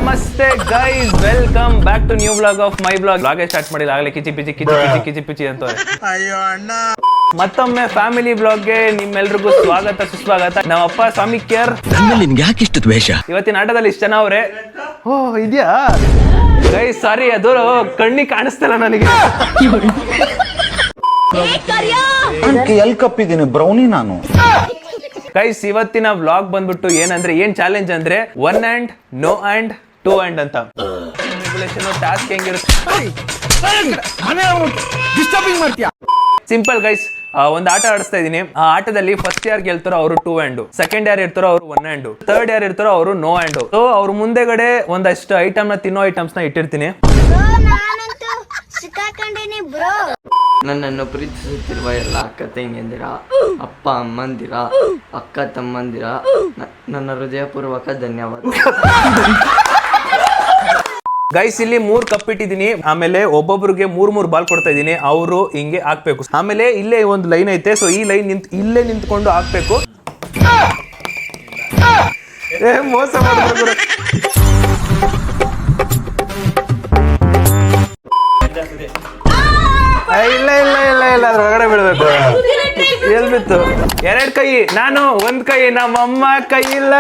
ನಮಸ್ತೆ guys, welcome back to new blog of my blog. Blog start ಮಾಡಿಲ್ಲ, ಆಗಲೇ ಕಿಚಿ ಪಿಚಿ ಅಂತ. ಅಯ್ಯೋ ಅಣ್ಣ, ಮತ್ತೊಮ್ಮೆ ಫ್ಯಾಮಿಲಿ ಬ್ಲಾಗ್ಗೆ ನಿಮ್ಮೆಲ್ರಿಗೂ ಸ್ವಾಗತ ಸುಸ್ವಾಗತ. ನಮ್ಮಪ್ಪ ಸ್ವಾಮಿ ಕೇರ್. ನಿನ್ಗೆ ಯಾಕೆ ಇಷ್ಟು ದ್ವೇಷ? ಇವತ್ತಿನ ಆಟದಲ್ಲಿ ಇಷ್ಟ ಜನ ಅವ್ರೆ. ಓ ಇದ್ಯಾ ಗೈಸ್, ಸಾರಿ, ಅದು ಕಣ್ಣಿಗೆ ಕಾಣಿಸ್ತಲ್ಲ ನನಗೆ. ಎಲ್ ಕಪ್ಪಿದ್ದೀನಿ ಬ್ರೌನಿ ನಾನು. ಗೈಸ್, ಇವತ್ತಿನ ವ್ಲಾಗ್ ಬಂದ್ಬಿಟ್ಟು ಏನಂದ್ರೆ, ಏನ್ ಚಾಲೆಂಜ್ ಅಂದ್ರೆ 1 and no and 2 and ಅಂತ. ಟಾಸ್ಕ್ ಹೆಂಗಿರುತ್ತೆ, ಸಿಂಪಲ್ ಗೈಸ್. ಒಂದು ಆಟ ಆಡಿಸ್ತಾ ಇದೀನಿ. ಆ ಆಟದಲ್ಲಿ ಫಸ್ಟ್ ಯಾರು ಗೆಲ್ತಾರೋ ಅವರು 2 and, ಸೆಕೆಂಡ್ ಯಾರು ಇರ್ತಾರೋ ಅವರು 1 and, ಥರ್ಡ್ ಯಾರು ಇರ್ತಾರೋ ಅವರು no and. ಸೊ ಅವ್ರ ಮುಂದೆಗಡೆ ಒಂದಷ್ಟು ಐಟಮ್ ನ, ತಿನ್ನೋ ಐಟಮ್ಸ್ ನ ಇಟ್ಟಿರ್ತೀನಿ. ನನ್ನನ್ನು ಪ್ರೀತಿಸುತ್ತಿರುವ ಎಲ್ಲ ಅಕ್ಕ ತಂಗಿಯಂದಿರ, ಅಪ್ಪ ಅಮ್ಮಂದಿರ, ಅಕ್ಕ ತಮ್ಮಂದಿರ, ನನ್ನ ಹೃದಯಪೂರ್ವಕ ಧನ್ಯವಾದ. ಗೈಸ್, ಇಲ್ಲಿ 3 ಕಪ್ ಇಟ್ಟಿದ್ದೀನಿ. ಆಮೇಲೆ ಒಬ್ಬೊಬ್ರಿಗೆ 3 ಬಾಲ್ ಕೊಡ್ತಾ ಇದೀನಿ. ಅವರು ಹಿಂಗೆ ಹಾಕ್ಬೇಕು. ಆಮೇಲೆ ಇಲ್ಲೇ ಒಂದು ಲೈನ್ ಐತೆ, ಸೊ ಈ ಲೈನ್ ಇಲ್ಲೇ ನಿಂತ್ಕೊಂಡು ಹಾಕ್ಬೇಕು. ಮೋಸ ಮಾಡ್ಬೇಕು. ಇಲ್ಲ ಇಲ್ಲ ಇಲ್ಲ ಇಲ್ಲ, ಅದ್ರ ಒಳಗಡೆ ಬಿಡ್ಬೇಕು. ಎಲ್ ಬಿತ್ತು? 2 ಕೈ ನಾನು, 1 ಕೈ ನಮ್ಮಮ್ಮ ಕೈ ಇಲ್ಲ.